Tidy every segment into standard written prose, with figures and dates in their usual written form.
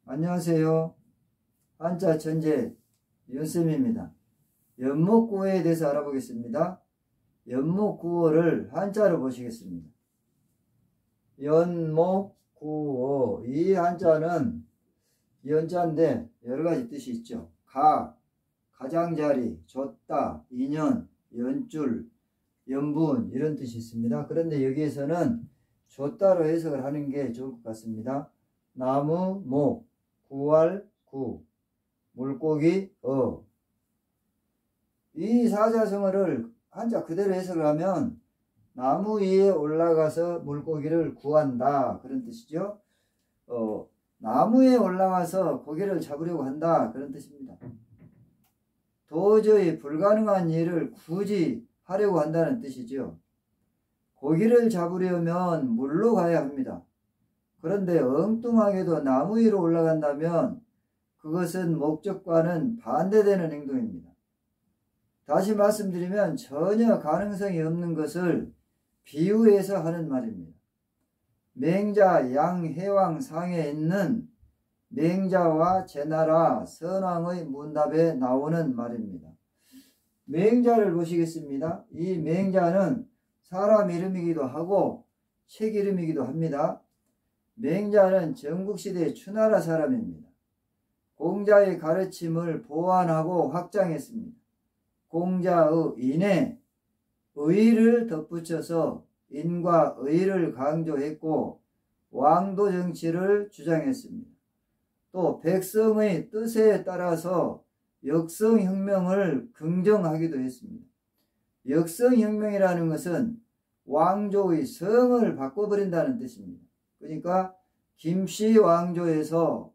안녕하세요. 한자 천재 윤쌤입니다. 연목구어에 대해서 알아보겠습니다. 연목구어를 한자로 보시겠습니다. 연목구어, 이 한자는 연자인데 여러가지 뜻이 있죠. 가장자리, 줬다, 인연, 연줄, 연분 이런 뜻이 있습니다. 그런데 여기에서는 줬다로 해석을 하는 게 좋을 것 같습니다. 나무, 목, 구할, 구, 물고기, 이 사자성어를 한자 그대로 해석을 하면 나무 위에 올라가서 물고기를 구한다 그런 뜻이죠. 나무에 올라가서 고기를 잡으려고 한다 그런 뜻입니다. 도저히 불가능한 일을 굳이 하려고 한다는 뜻이죠. 고기를 잡으려면 물로 가야 합니다. 그런데 엉뚱하게도 나무 위로 올라간다면 그것은 목적과는 반대되는 행동입니다. 다시 말씀드리면 전혀 가능성이 없는 것을 비유해서 하는 말입니다. 맹자, 양해왕 상에 있는 맹자와 제나라, 선왕의 문답에 나오는 말입니다. 맹자를 보시겠습니다. 이 맹자는 사람 이름이기도 하고 책 이름이기도 합니다. 맹자는 전국시대 추나라 사람입니다. 공자의 가르침을 보완하고 확장했습니다. 공자의 인에 의를 덧붙여서 인과 의를 강조했고 왕도 정치를 주장했습니다. 또 백성의 뜻에 따라서 역성혁명을 긍정하기도 했습니다. 역성혁명이라는 것은 왕조의 성을 바꿔버린다는 뜻입니다. 그러니까 김씨 왕조에서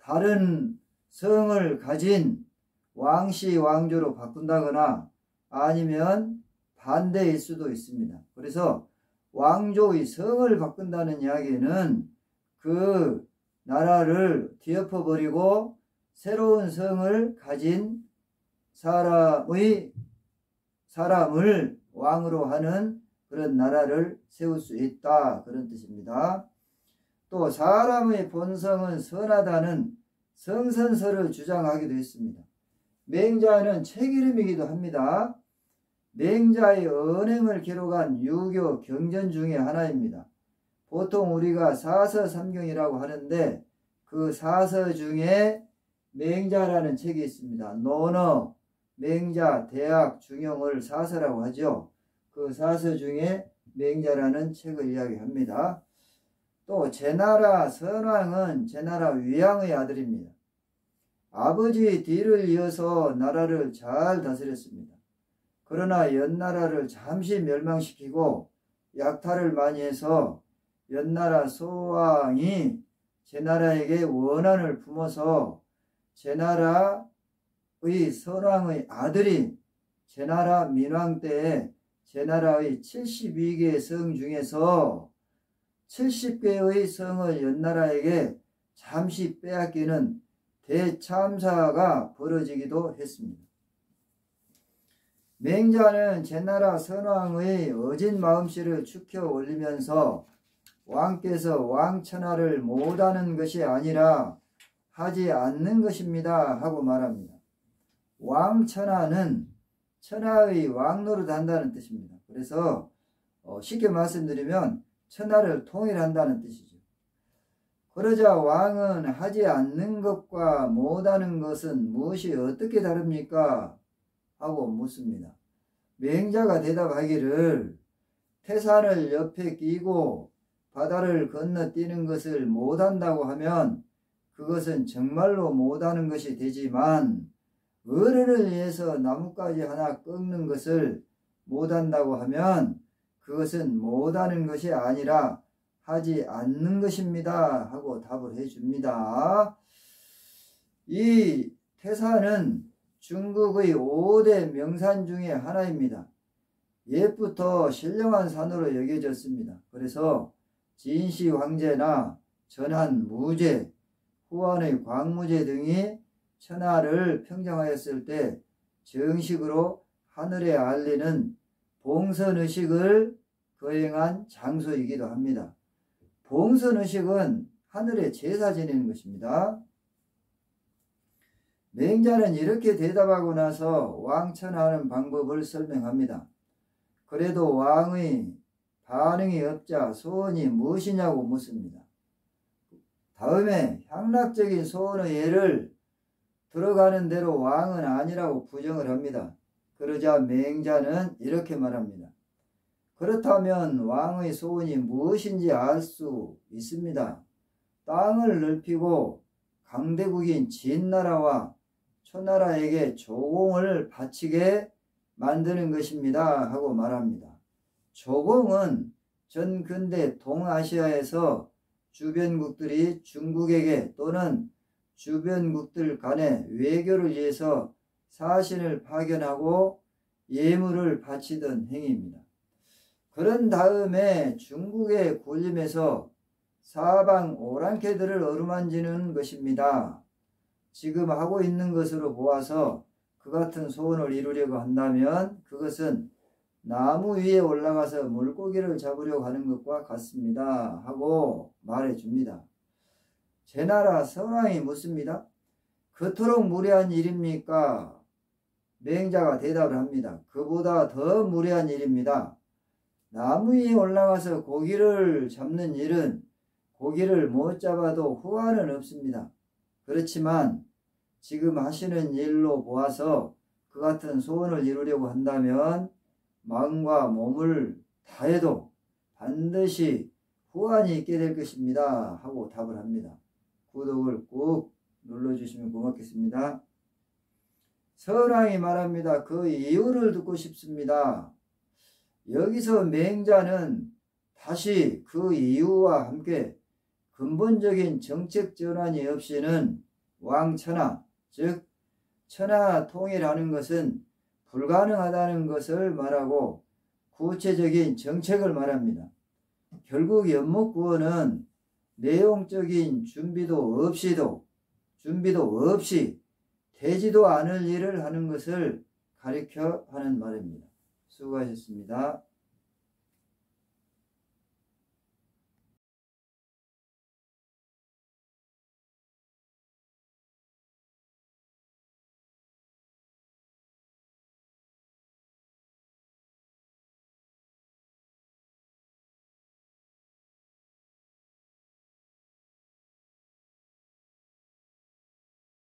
다른 성을 가진 왕씨 왕조로 바꾼다거나 아니면 반대일 수도 있습니다. 그래서 왕조의 성을 바꾼다는 이야기는 그 나라를 뒤엎어버리고 새로운 성을 가진 사람을 왕으로 하는 그런 나라를 세울 수 있다 그런 뜻입니다. 또 사람의 본성은 선하다는 성선설을 주장하기도 했습니다. 맹자는 책 이름이기도 합니다. 맹자의 언행을 기록한 유교 경전 중에 하나입니다. 보통 우리가 사서삼경이라고 하는데 그 사서 중에 맹자라는 책이 있습니다. 논어, 맹자, 대학, 중용을 사서라고 하죠. 그 사서 중에 맹자라는 책을 이야기합니다. 또 제나라 선왕은 제나라 위왕의 아들입니다. 아버지의 뒤를 이어서 나라를 잘 다스렸습니다. 그러나 연나라를 잠시 멸망시키고 약탈을 많이 해서 연나라 소왕이 제나라에게 원한을 품어서 제나라의 선왕의 아들이 제나라 민왕 때에 제나라의 72개의 성 중에서 70개의 성을 연나라에게 잠시 빼앗기는 대참사가 벌어지기도 했습니다. 맹자는 제나라 선왕의 어진 마음씨를 축혀 올리면서 왕께서 왕천하를 못하는 것이 아니라 하지 않는 것입니다 하고 말합니다. 왕천하는 천하의 왕노릇 한다는 뜻입니다. 그래서 쉽게 말씀드리면 천하를 통일한다는 뜻이죠. 그러자 왕은 하지 않는 것과 못하는 것은 무엇이 어떻게 다릅니까? 하고 묻습니다. 맹자가 대답하기를 태산을 옆에 끼고 바다를 건너뛰는 것을 못한다고 하면 그것은 정말로 못하는 것이 되지만 어른을 위해서 나뭇가지 하나 꺾는 것을 못한다고 하면 그것은 못하는 것이 아니라 하지 않는 것입니다 하고 답을 해줍니다. 이 태산은 중국의 5대 명산 중에 하나입니다. 옛부터 신령한 산으로 여겨졌습니다. 그래서 진시 황제나 전한 무제, 후한의 광무제 등이 천하를 평정하였을 때 정식으로 하늘에 알리는 봉선의식을 거행한 장소이기도 합니다. 봉선의식은 하늘에 제사 지내는 것입니다. 맹자는 이렇게 대답하고 나서 왕천하는 방법을 설명합니다. 그래도 왕의 반응이 없자 소원이 무엇이냐고 묻습니다. 다음에 향락적인 소원의 예를 들어가는 대로 왕은 아니라고 부정을 합니다. 그러자 맹자는 이렇게 말합니다. 그렇다면 왕의 소원이 무엇인지 알 수 있습니다. 땅을 넓히고 강대국인 진나라와 초나라에게 조공을 바치게 만드는 것입니다 하고 말합니다. 조공은 전 근대 동아시아에서 주변국들이 중국에게 또는 주변국들 간의 외교를 위해서 사신을 파견하고 예물을 바치던 행위입니다. 그런 다음에 중국의 군림에서 사방 오랑캐들을 어루만지는 것입니다. 지금 하고 있는 것으로 보아서 그 같은 소원을 이루려고 한다면 그것은 나무 위에 올라가서 물고기를 잡으려고 하는 것과 같습니다 하고 말해줍니다. 제나라 선왕이 묻습니다. 그토록 무례한 일입니까? 맹자가 대답을 합니다. 그보다 더 무례한 일입니다. 나무 위에 올라가서 고기를 잡는 일은 고기를 못 잡아도 후환은 없습니다. 그렇지만 지금 하시는 일로 보아서 그 같은 소원을 이루려고 한다면 마음과 몸을 다해도 반드시 후환이 있게 될 것입니다 하고 답을 합니다. 구독을 꾹 눌러주시면 고맙겠습니다. 선왕이 말합니다. 그 이유를 듣고 싶습니다. 여기서 맹자는 다시 그 이유와 함께 근본적인 정책 전환이 없이는 왕천하, 즉 천하 통일하는 것은 불가능하다는 것을 말하고 구체적인 정책을 말합니다. 결국 연목구원은 내용적인 준비도 없이 되지도 않을 일을 하는 것을 가리켜 하는 말입니다. 수고하셨습니다.